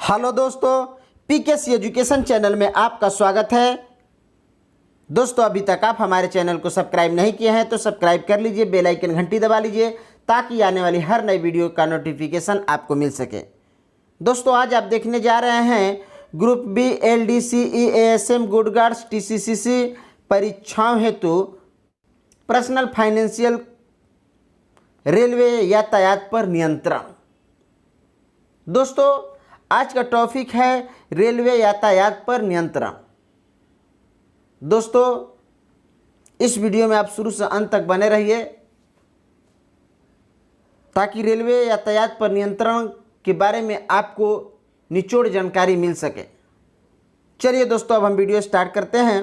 Hello दोस्तों, PKC education channel में आपका स्वागत है। दोस्तों, अभी तक आप हमारे चैनल को सब्सक्राइब नहीं किए हैं तो सब्सक्राइब कर लीजिए, बेल आइकन घंटी दबा लीजिए ताकि आने वाली हर नई वीडियो का नोटिफिकेशन आपको मिल सके। दोस्तों, आज आप देखने जा रहे हैं group B LDCE ASM good guards TCCC परीक्षाओं हेतु पर्सनल फाइनेंशियल रेलवे यातायात पर नियंत्रण। दोस्तों, आज का टॉपिक है रेलवे यातायात पर नियंत्रण। दोस्तों, इस वीडियो में आप शुरू से अंत तक बने रहिए ताकि रेलवे यातायात पर नियंत्रण के बारे में आपको निचोड़ जानकारी मिल सके। चलिए दोस्तों, अब हम वीडियो स्टार्ट करते हैं।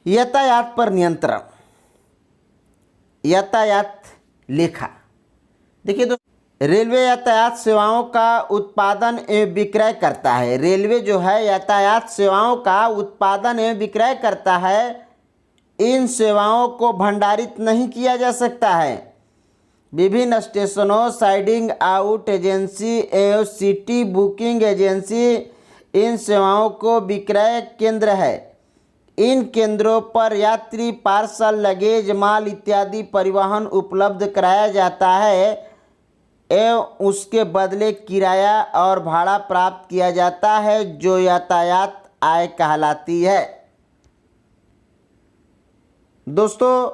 यातायात पर नियंत्रण, यातायात लेखा। देखिए दोस्तों, रेलवे यातायात सेवाओं का उत्पादन एवं विक्रय करता है। रेलवे जो है यातायात सेवाओं का उत्पादन एवं विक्रय करता है। इन सेवाओं को भंडारित नहीं किया जा सकता है। विभिन्न स्टेशनों, साइडिंग आउट एजेंसी एवं सिटी बुकिंग एजेंसी इन सेवाओं को विक्रय केंद्र है। इन केंद्रों पर यात्री, पार्सल, लगेज, माल इत्यादि परिवहन उपलब्ध कराया जाता है एवं उसके बदले किराया और भाड़ा प्राप्त किया जाता है, जो यातायात आय कहलाती है। दोस्तों,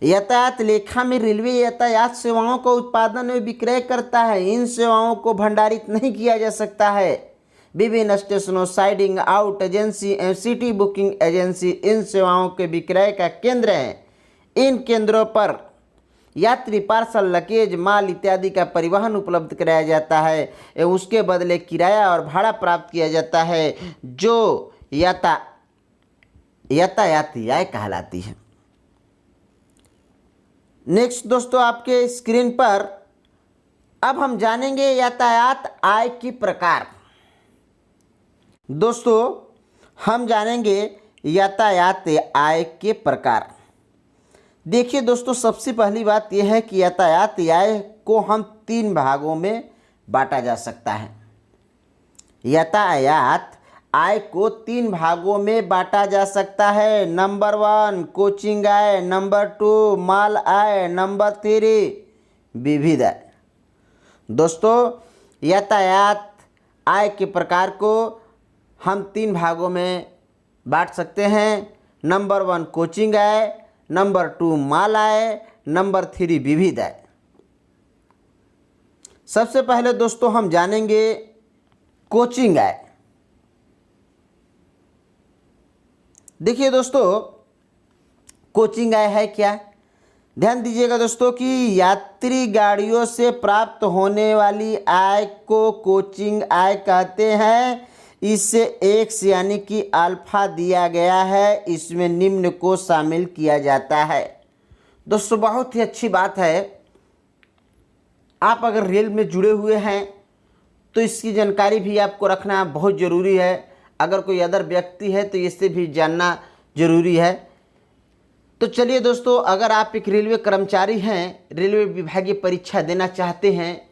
यातायात लेखा में रेलवे यातायात सेवाओं का उत्पादन एवं विक्रय करता है। इन सेवाओं को भंडारित नहीं किया जा सकता है। विभिन्न स्टेशनों, साइडिंग आउट एजेंसी एवं सिटी बुकिंग एजेंसी इन सेवाओं के विक्रय का केंद्र है। इन केंद्रों पर यात्री, पार्सल, लगेज, माल इत्यादि का परिवहन उपलब्ध कराया जाता है एवं उसके बदले किराया और भाड़ा प्राप्त किया जाता है, जो यातायाती आय कहलाती है। नेक्स्ट दोस्तों, आपके स्क्रीन पर अब हम जानेंगे यातायात आय के प्रकार। दोस्तों, हम जानेंगे यातायात आय के प्रकार। देखिए दोस्तों, सबसे पहली बात यह है कि यातायात आय को हम 3 भागों में बांटा जा सकता है। यातायात आय को 3 भागों में बांटा जा सकता है। नंबर 1 कोचिंग आय, नंबर 2 माल आय, नंबर 3 विविध आय। दोस्तों, यातायात आय के प्रकार को हम 3 भागों में बांट सकते हैं। नंबर 1 कोचिंग आय, नंबर 2 माल आय, नंबर 3 विविध आय। सबसे पहले दोस्तों हम जानेंगे कोचिंग आय। देखिए दोस्तों, कोचिंग आय है क्या? ध्यान दीजिएगा दोस्तों कि यात्री गाड़ियों से प्राप्त होने वाली आय को कोचिंग आय कहते हैं। इससे एक्स यानी कि अल्फा दिया गया है। इसमें निम्न को शामिल किया जाता है। दोस्तों, बहुत ही अच्छी बात है। आप अगर रेल में जुड़े हुए हैं तो इसकी जानकारी भी आपको रखना बहुत ज़रूरी है। अगर कोई अदर व्यक्ति है तो इससे भी जानना ज़रूरी है। तो चलिए दोस्तों, अगर आप एक रेलवे कर्मचारी हैं, रेलवे विभागीय परीक्षा देना चाहते हैं,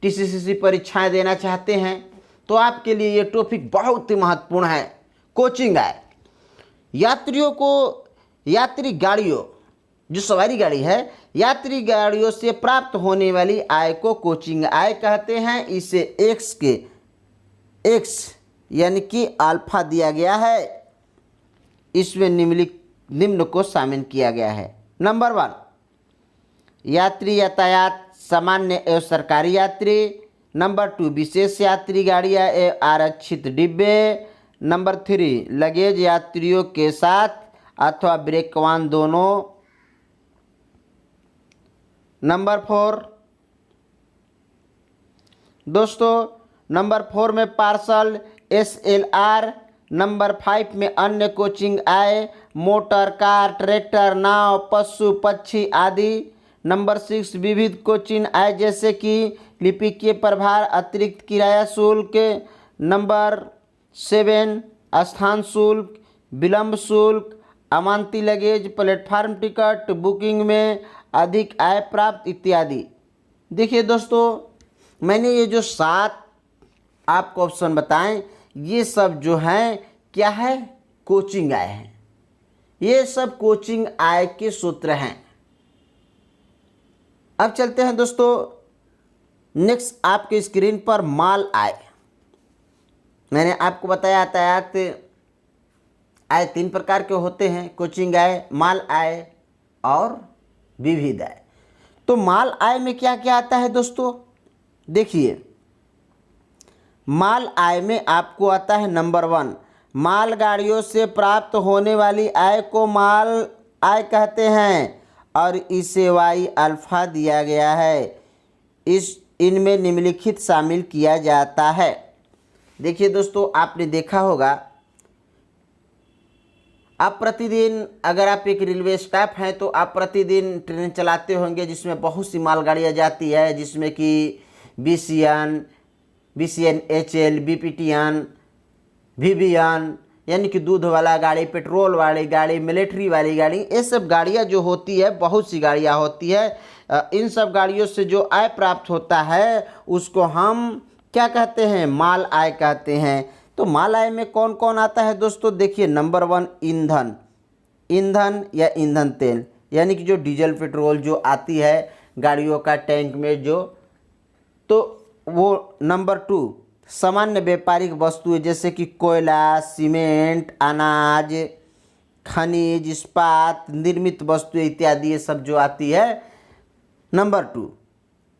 TCCC परीक्षाएं देना चाहते हैं, तो आपके लिए ये टॉपिक बहुत ही महत्वपूर्ण है। कोचिंग आय। यात्रियों को यात्री गाड़ियों, जो सवारी गाड़ी है, यात्री गाड़ियों से प्राप्त होने वाली आय को कोचिंग आय कहते हैं। इसे एक्स यानी कि अल्फा दिया गया है। इसमें निम्न को शामिल किया गया है। नंबर 1 यात्री यातायात, सामान्य एवं सरकारी यात्री। नंबर 2 विशेष यात्री गाड़ियाँ एवं आरक्षित डिब्बे। नंबर 3 लगेज यात्रियों के साथ अथवा ब्रेकवान दोनों। नंबर 4 दोस्तों, नंबर 4 में पार्सल SLR। नंबर 5 में अन्य कोचिंग आय, मोटर, कार, ट्रैक्टर, नाव, पशु पक्षी आदि। नंबर 6 विविध कोचिंग आय जैसे कि लिपिकीय प्रभार, अतिरिक्त किराया शुल्क। नंबर 7 स्थान शुल्क, विलंब शुल्क, अमानती लगेज, प्लेटफार्म टिकट बुकिंग में अधिक आय प्राप्त इत्यादि। देखिए दोस्तों, मैंने ये जो 7 आपको ऑप्शन बताएं, ये सब जो हैं क्या है, कोचिंग आय हैं। ये सब कोचिंग आय के सूत्र हैं। अब चलते हैं दोस्तों नेक्स्ट आपके स्क्रीन पर माल आय। मैंने आपको बताया यातायात आय 3 प्रकार के होते हैं, कोचिंग आय, माल आय और विविध आय। तो माल आय में क्या क्या आता है दोस्तों, देखिए माल आय में आपको आता है नंबर 1, मालगाड़ियों से प्राप्त होने वाली आय को माल आय कहते हैं और इसे वाई अल्फा दिया गया है। इनमें निम्नलिखित शामिल किया जाता है। देखिए दोस्तों, आपने देखा होगा, आप प्रतिदिन, अगर आप एक रेलवे स्टाफ हैं तो आप प्रतिदिन ट्रेन चलाते होंगे जिसमें बहुत सी मालगाड़ियाँ जाती है, जिसमें कि बीसीएन, एचएल, बीपीटीएन, वीवीएन, यानी कि दूध वाला गाड़ी, पेट्रोल वाली गाड़ी, मिलिट्री वाली गाड़ी, ये सब गाड़ियाँ जो होती है, बहुत सी गाड़ियाँ होती है। इन सब गाड़ियों से जो आय प्राप्त होता है उसको हम क्या कहते हैं, माल आय कहते हैं। तो माल आय में कौन कौन आता है दोस्तों, देखिए नंबर 1 ईंधन या ईंधन तेल, यानी कि जो डीजल पेट्रोल जो आती है गाड़ियों का टैंक में जो, तो वो। नंबर 2 सामान्य व्यापारिक वस्तुएं जैसे कि कोयला, सीमेंट, अनाज, खनिज, इस्पात, निर्मित वस्तुएं इत्यादि, ये सब जो आती है नंबर 2।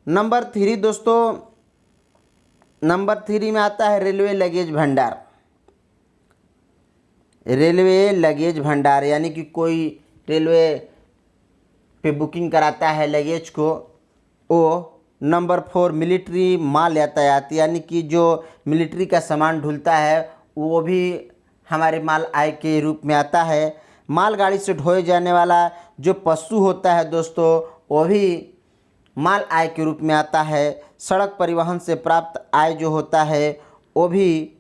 नंबर 3 दोस्तों, नंबर 3 में आता है रेलवे लगेज भंडार। रेलवे लगेज भंडार यानी कि कोई रेलवे पे बुकिंग कराता है लगेज को, वो। नंबर 4 मिलिट्री माल यातायात, यानी कि जो मिलिट्री का सामान ढुलता है वो भी हमारे माल आय के रूप में आता है। मालगाड़ी से ढोए जाने वाला जो पशु होता है दोस्तों, वो भी माल आय के रूप में आता है। सड़क परिवहन से प्राप्त आय जो होता है वो भी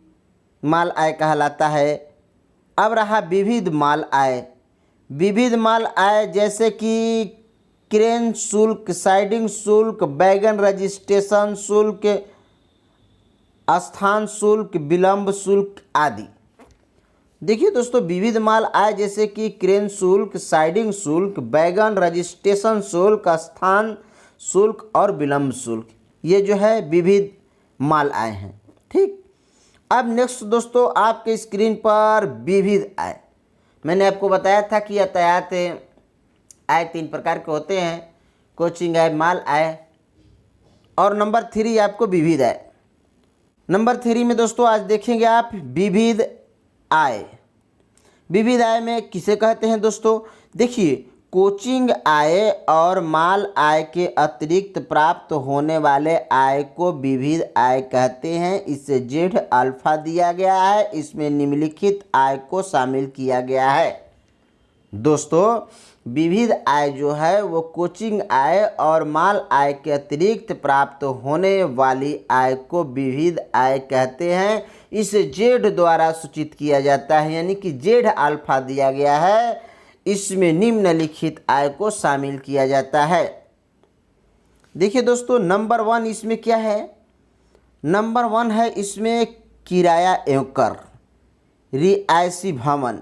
माल आय कहलाता है। अब रहा विविध माल आय। विविध माल आय जैसे कि क्रेन शुल्क, साइडिंग शुल्क, वैगन रजिस्ट्रेशन शुल्क, स्थान शुल्क, विलंब शुल्क आदि। देखिए दोस्तों, विविध माल आय जैसे कि क्रेन शुल्क, साइडिंग शुल्क, वैगन रजिस्ट्रेशन शुल्क, स्थान शुल्क और विलंब शुल्क, ये जो है विविध माल आय हैं। ठीक, अब नेक्स्ट दोस्तों आपके स्क्रीन पर विविध आय। मैंने आपको बताया था कि यातायात आय 3 प्रकार के होते हैं, कोचिंग आय, माल आय और नंबर 3 आपको विविध आय। नंबर 3 में दोस्तों आज देखेंगे आप विविध आय। विविध आय में किसे कहते हैं दोस्तों, देखिए कोचिंग आय और माल आय के अतिरिक्त प्राप्त होने वाले आय को विविध आय कहते हैं। इसे जेड अल्फा दिया गया है, इसमें निम्नलिखित आय को शामिल किया गया है। दोस्तों विविध आय जो है वो कोचिंग आय और माल आय के अतिरिक्त प्राप्त होने वाली आय को विविध आय कहते हैं। इसे जेड द्वारा सूचित किया जाता है, यानी कि जेड अल्फा दिया गया है, इसमें निम्नलिखित आय को शामिल किया जाता है। देखिए दोस्तों नंबर 1 इसमें क्या है, नंबर 1 है इसमें किराया एवं कर, रिहायशी भवन,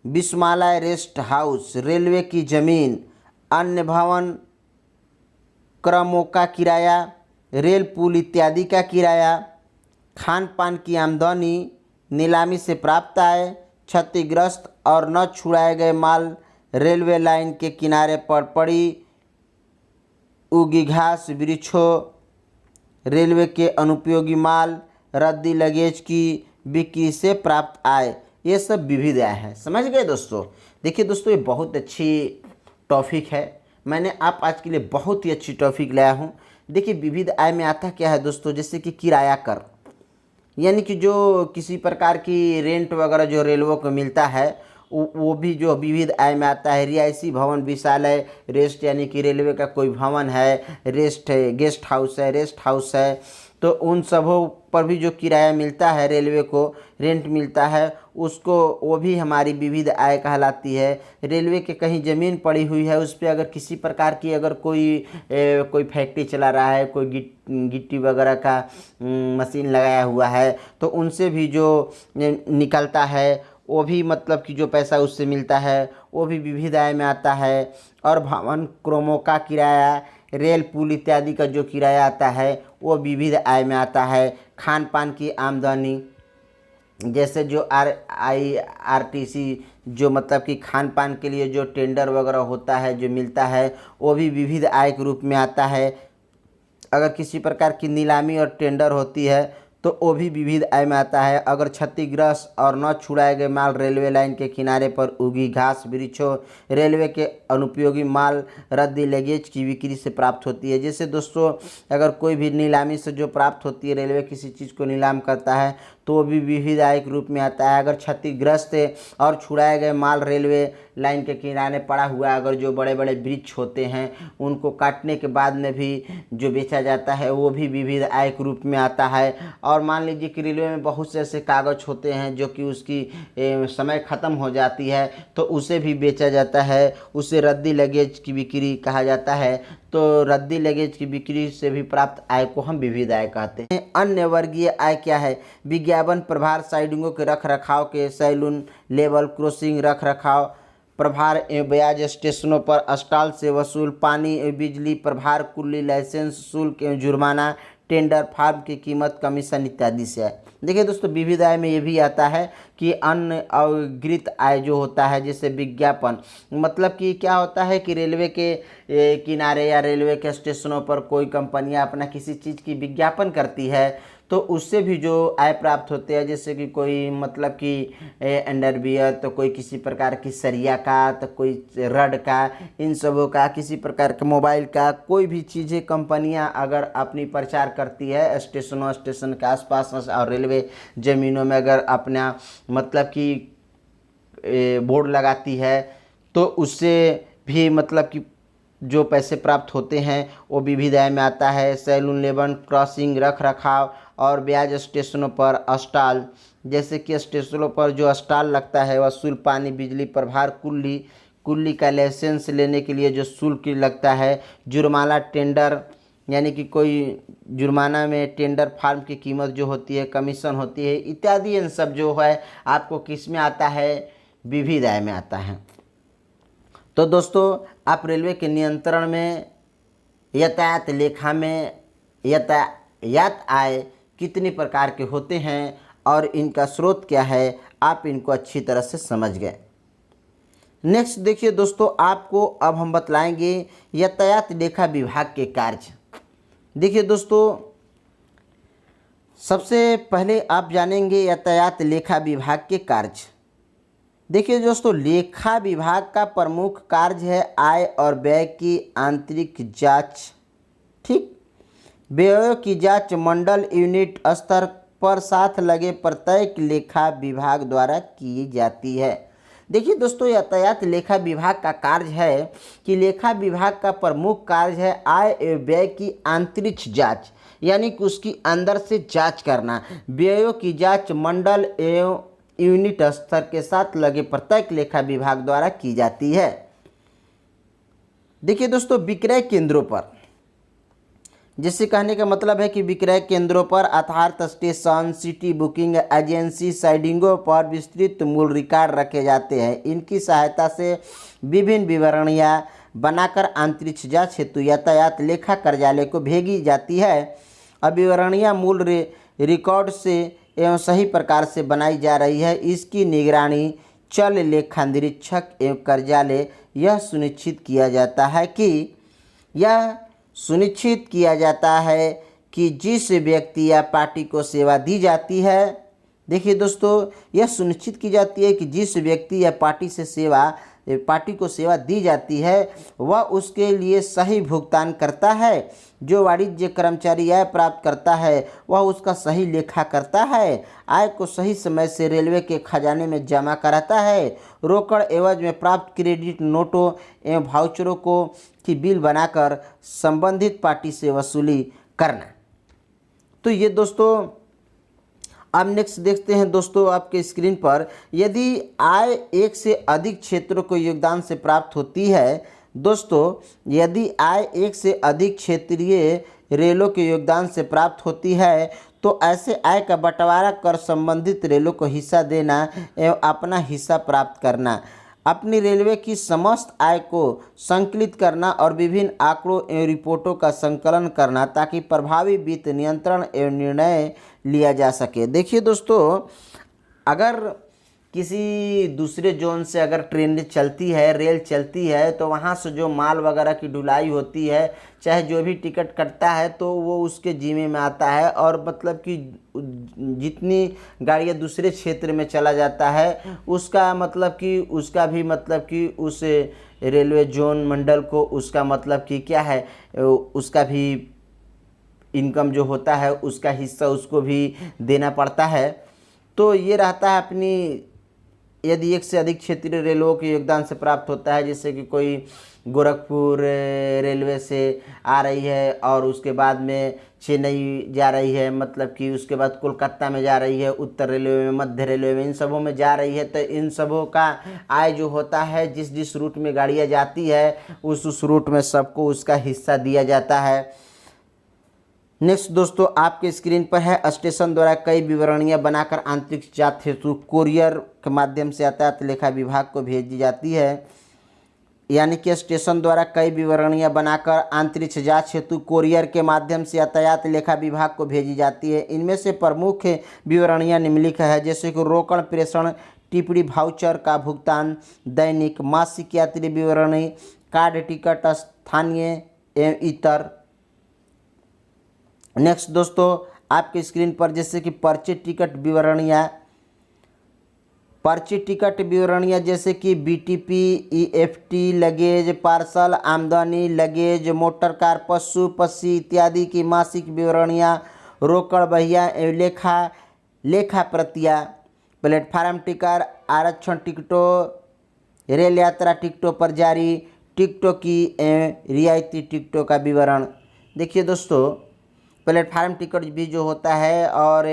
बिस्मालय रेस्ट हाउस, रेलवे की ज़मीन, अन्य भवन, क्रमों का किराया, रेल पुल इत्यादि का किराया, खान पान की आमदनी, नीलामी से प्राप्त आय, क्षतिग्रस्त और न छुड़ाए गए माल, रेलवे लाइन के किनारे पर पड़ी उगी घास वृक्षों, रेलवे के अनुपयोगी माल, रद्दी लगेज की बिक्री से प्राप्त आय, ये सब विविध आय है। समझ गए दोस्तों। देखिए दोस्तों ये बहुत अच्छी टॉपिक है, मैंने आप आज के लिए बहुत ही अच्छी टॉपिक लाया हूँ। देखिए विविध आय में आता क्या है दोस्तों, जैसे कि किराया कर, यानी कि जो किसी प्रकार की रेंट वगैरह जो रेलवे को मिलता है वो भी जो विविध आय में आता है। रिहायशी भवन, विशालय, रेस्ट यानी कि रेलवे का कोई भवन है, रेस्ट है, गेस्ट हाउस है, रेस्ट हाउस है, तो उन सबों पर भी जो किराया मिलता है, रेलवे को रेंट मिलता है, उसको वो भी हमारी विविध आय कहलाती है। रेलवे के कहीं ज़मीन पड़ी हुई है, उस पर अगर किसी प्रकार की अगर कोई फैक्ट्री चला रहा है, कोई गिट्टी वगैरह का मशीन लगाया हुआ है, तो उनसे भी जो निकलता है वो भी मतलब कि जो पैसा उससे मिलता है वो भी विविध आय में आता है। और भवन क्रोमों का किराया, रेल पुल इत्यादि का जो किराया आता है वो विविध आय में आता है। खान पान की आमदनी, जैसे जो आरटीसी जो मतलब कि खान पान के लिए जो टेंडर वगैरह होता है, जो मिलता है, वो भी विविध आय के रूप में आता है। अगर किसी प्रकार की नीलामी और टेंडर होती है तो वो भी विविध आय में आता है। अगर क्षतिग्रस्त और न छुड़ाए गए माल रेलवे लाइन के किनारे पर उगी घास वृक्षों, रेलवे के अनुपयोगी माल रद्दी लगेज की बिक्री से प्राप्त होती है। जैसे दोस्तों, अगर कोई भी नीलामी से जो प्राप्त होती है, रेलवे किसी चीज़ को नीलाम करता है तो वो भी विविध आय के रूप में आता है। अगर क्षतिग्रस्त और छुड़ाए गए माल रेलवे लाइन के किनारे पड़ा हुआ, अगर जो बड़े बड़े वृक्ष होते हैं उनको काटने के बाद में भी जो बेचा जाता है वो भी विविध आय के रूप में आता है। और मान लीजिए कि रेलवे में बहुत से ऐसे कागज़ होते हैं जो कि उसकी समय ख़त्म हो जाती है तो उसे भी बेचा जाता है, उसे रद्दी लगेज की बिक्री कहा जाता है। तो रद्दी लगेज की बिक्री से भी प्राप्त आय को हम विविध आय कहते हैं। अन्य वर्गीय आय क्या है? विज्ञापन प्रभार, साइडिंगों के रख रखाव के, सैलून, लेवल क्रॉसिंग रख रखाव, प्रभार एवं ब्याज, स्टेशनों पर स्टॉल से वसूल, पानी एवं बिजली प्रभार, कुल्ली, लाइसेंस शुल्क एवं जुर्माना, टेंडर, फार्म की कीमत, कमीशन इत्यादि से है। देखिए दोस्तों, विविध आय में ये भी आता है कि अन्य अवगृहित आय जो होता है, जैसे विज्ञापन, मतलब कि क्या होता है कि रेलवे के किनारे या रेलवे के स्टेशनों पर कोई कंपनियां अपना किसी चीज़ की विज्ञापन करती है तो उससे भी जो आय प्राप्त होते हैं, जैसे कि कोई मतलब कि अंडरवियर, तो कोई किसी प्रकार की सरिया का, तो कोई रड का, इन सबों का, किसी प्रकार के मोबाइल का, कोई भी चीज़ें कंपनियां अगर अपनी प्रचार करती है स्टेशन के आसपास और रेलवे ज़मीनों में अगर अपना मतलब कि बोर्ड लगाती है तो उससे भी मतलब कि जो पैसे प्राप्त होते हैं वो विविध आय में आता है। सैलून, लेबर क्रॉसिंग रख रखाव और ब्याज, स्टेशनों पर स्टॉल, जैसे कि स्टेशनों पर जो स्टॉल लगता है वसूल, पानी बिजली प्रभार, कुल्ली का लाइसेंस लेने के लिए जो शुल्क लगता है, जुर्माना, टेंडर यानी कि कोई जुर्माना में टेंडर, फार्म की कीमत जो होती है, कमीशन होती है इत्यादि, इन सब जो है आपको किस में आता है? विविध आय में आता है। तो दोस्तों, आप रेलवे के नियंत्रण में, यातायात लेखा में यातायात आय कितनी प्रकार के होते हैं और इनका स्रोत क्या है, आप इनको अच्छी तरह से समझ गए। नेक्स्ट देखिए दोस्तों, आपको अब हम बतलाएंगे यातायात लेखा विभाग के कार्य। देखिए दोस्तों, सबसे पहले आप जानेंगे यातायात लेखा विभाग के कार्य। देखिए दोस्तों, लेखा विभाग का प्रमुख कार्य है आय और व्यय की आंतरिक जांच। ठीक, व्ययों की जांच मंडल यूनिट स्तर पर साथ लगे प्रत्येक लेखा विभाग द्वारा की जाती है। देखिए दोस्तों, यातायात लेखा विभाग का कार्य है कि लेखा विभाग का प्रमुख कार्य है आय एवं व्यय की आंतरिक जांच, यानी कि उसकी अंदर से जांच करना। व्ययों की जांच मंडल एवं यूनिट स्तर के साथ लगे प्रत्येक लेखा विभाग द्वारा की जाती है। देखिए दोस्तों, विक्रय केंद्रों पर, जिससे कहने का मतलब है कि विक्रय केंद्रों पर अर्थात स्टेशन, सिटी बुकिंग एजेंसी, साइडिंगों पर विस्तृत मूल्य रिकॉर्ड रखे जाते हैं। इनकी सहायता से विभिन्न विवरणियां बनाकर आंतरिक जांच हेतु यातायात लेखा कार्यालय को भेजी जाती है। अब विवरणियां मूल्य रिकॉर्ड से एवं सही प्रकार से बनाई जा रही है, इसकी निगरानी चल लेखा निरीक्षक एवं कार्यालय यह सुनिश्चित किया जाता है कि जिस व्यक्ति या पार्टी को सेवा दी जाती है, देखिए दोस्तों, यह सुनिश्चित की जाती है कि जिस व्यक्ति या पार्टी को सेवा दी जाती है वह उसके लिए सही भुगतान करता है। जो वाणिज्य कर्मचारी आय प्राप्त करता है वह उसका सही लेखा करता है, आय को सही समय से रेलवे के खजाने में जमा कराता है। रोकड़ एवज में प्राप्त क्रेडिट नोटों एवं वाउचरों की बिल बनाकर संबंधित पार्टी से वसूली करना। तो ये दोस्तों अब नेक्स्ट देखते हैं दोस्तों आपके स्क्रीन पर, यदि आय एक से अधिक क्षेत्रों को योगदान से प्राप्त होती है दोस्तों, यदि आय एक से अधिक क्षेत्रीय रेलों के योगदान से प्राप्त होती है तो ऐसे आय का बंटवारा कर संबंधित रेलों को हिस्सा देना एवं अपना हिस्सा प्राप्त करना, अपनी रेलवे की समस्त आय को संकलित करना और विभिन्न आंकड़ों एवं रिपोर्टों का संकलन करना ताकि प्रभावी वित्त नियंत्रण एवं निर्णय लिया जा सके। देखिए दोस्तों, अगर किसी दूसरे जोन से अगर ट्रेन चलती है, रेल चलती है, तो वहाँ से जो माल वगैरह की ढुलाई होती है, चाहे जो भी टिकट कटता है तो वो उसके जिम्मे में आता है, और मतलब कि जितनी गाड़ियाँ दूसरे क्षेत्र में चला जाता है उसका मतलब कि उसका भी मतलब कि उस रेलवे जोन मंडल को उसका मतलब कि क्या है, उसका भी इनकम जो होता है उसका हिस्सा उसको भी देना पड़ता है। तो ये रहता है अपनी, यदि एक से अधिक क्षेत्रीय रेलवे के योगदान से प्राप्त होता है, जैसे कि कोई गोरखपुर रेलवे से आ रही है और उसके बाद में चेन्नई जा रही है, मतलब कि उसके बाद कोलकाता में जा रही है, उत्तर रेलवे में, मध्य रेलवे में, इन सबों में जा रही है, तो इन सबों का आय जो होता है जिस जिस रूट में गाड़ियाँ जाती है उस रूट में सबको उसका हिस्सा दिया जाता है। नेक्स्ट दोस्तों आपके स्क्रीन पर है, स्टेशन द्वारा कई विवरणियां बनाकर आंतरिक जांच हेतु कोरियर के माध्यम से यातायात लेखा विभाग को भेजी जाती है। यानी कि स्टेशन द्वारा कई विवरणियां बनाकर आंतरिक जांच हेतु कोरियर के माध्यम से यातायात लेखा विभाग को भेजी जाती है। इनमें से प्रमुख विवरणियां निम्नलिखित है, जैसे कि रोकड़ प्रेषण, टिप्पणी वाउचर का भुगतान, दैनिक मासिक यात्री विवरणी, कार्ड टिकट, स्थानीय एवं इतर। नेक्स्ट दोस्तों आपके स्क्रीन पर जैसे कि पर्ची टिकट विवरणियाँ, पर्ची टिकट विवरणियाँ जैसे कि बीटीपी, ईएफटी, लगेज, पार्सल, आमदनी, लगेज, मोटर कार, पशु पक्षी इत्यादि की मासिक विवरणियाँ, रोकड़ बहिया एवं लेखा प्रतियाँ, प्लेटफार्म टिकट, आरक्षण टिकटों, रेल यात्रा टिकटों पर जारी टिकटों की एवं रियायती टिकटों का विवरण। देखिए दोस्तों, प्लेटफार्म टिकट भी जो होता है और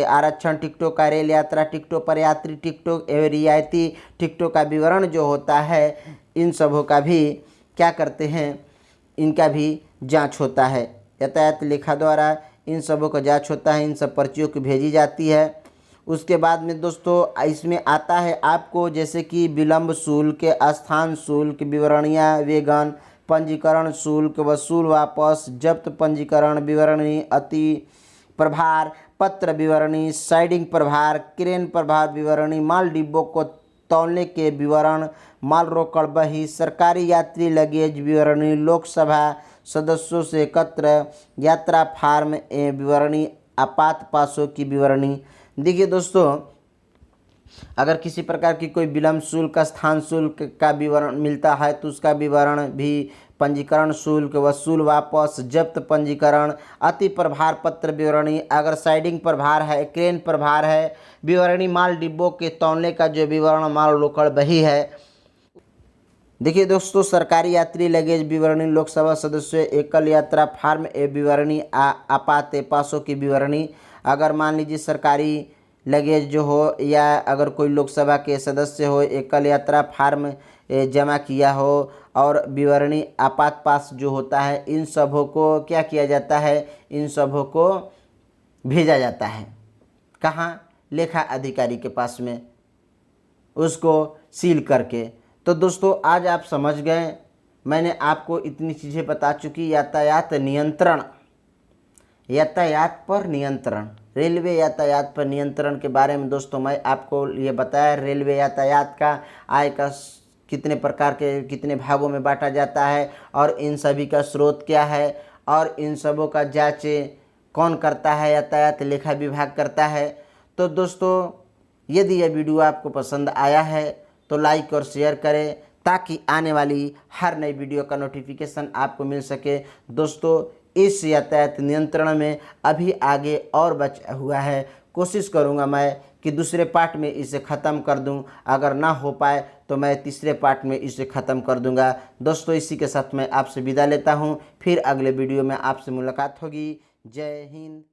आरक्षण टिकटों का, रेल यात्रा टिकटों पर यात्री टिकटों एवं रियायती टिकटों का विवरण जो होता है, इन सबों का भी क्या करते हैं, इनका भी जांच होता है। यातायात लेखा द्वारा इन सबों का जांच होता है, इन सब पर्चियों की भेजी जाती है। उसके बाद में दोस्तों इसमें आता है आपको जैसे कि विलंब शुल्क, स्थान शुल्क, विवरणियाँ, वेगन, पंजीकरण शुल्क, वसूल वापस, जब्त पंजीकरण विवरणी, अति प्रभार पत्र विवरणी, साइडिंग प्रभार, क्रेन प्रभार विवरणी, माल डिब्बों को तौलने के विवरण, माल रोकड़ बही, सरकारी यात्री लगेज विवरणी, लोकसभा सदस्यों से एकत्र यात्रा फार्म विवरणी, आपात पासों की विवरणी। देखिए दोस्तों, अगर किसी प्रकार की कोई विलंब शुल्क, स्थान शुल्क का विवरण मिलता है तो उसका विवरण भी, पंजीकरण शुल्क, वसूल वापस, जब्त पंजीकरण, अति प्रभार पत्र विवरणी, अगर साइडिंग प्रभार है, क्रेन प्रभार है विवरणी, माल डिब्बों के तौलने का जो विवरण, माल रोकड़ बही है। देखिए दोस्तों, सरकारी यात्री लगेज विवरणी, लोकसभा सदस्य एकल यात्रा फार्म विवरणी, आपात पासों की विवरणी। अगर मान लीजिए सरकारी लगेज जो हो या अगर कोई लोकसभा के सदस्य हो, एकल यात्रा फार्म जमा किया हो और विवरणी, आपात पास जो होता है, इन सबों को क्या किया जाता है, इन सबों को भेजा जाता है। कहाँ? लेखा अधिकारी के पास में, उसको सील करके। तो दोस्तों आज आप समझ गए, मैंने आपको इतनी चीज़ें बता चुकी। यातायात नियंत्रण, यातायात पर नियंत्रण, रेलवे यातायात पर नियंत्रण के बारे में दोस्तों मैं आपको ये बताया। रेलवे यातायात का आय का कितने प्रकार के, कितने भागों में बांटा जाता है और इन सभी का स्रोत क्या है और इन सबों का जांच कौन करता है, यातायात लेखा विभाग करता है। तो दोस्तों यदि यह वीडियो आपको पसंद आया है तो लाइक और शेयर करें ताकि आने वाली हर नई वीडियो का नोटिफिकेशन आपको मिल सके। दोस्तों इस यातायात नियंत्रण में अभी आगे और बचा हुआ है, कोशिश करूंगा मैं कि दूसरे पार्ट में इसे ख़त्म कर दूं। अगर ना हो पाए तो मैं तीसरे पार्ट में इसे ख़त्म कर दूंगा। दोस्तों इसी के साथ मैं आपसे विदा लेता हूं, फिर अगले वीडियो में आपसे मुलाकात होगी। जय हिंद।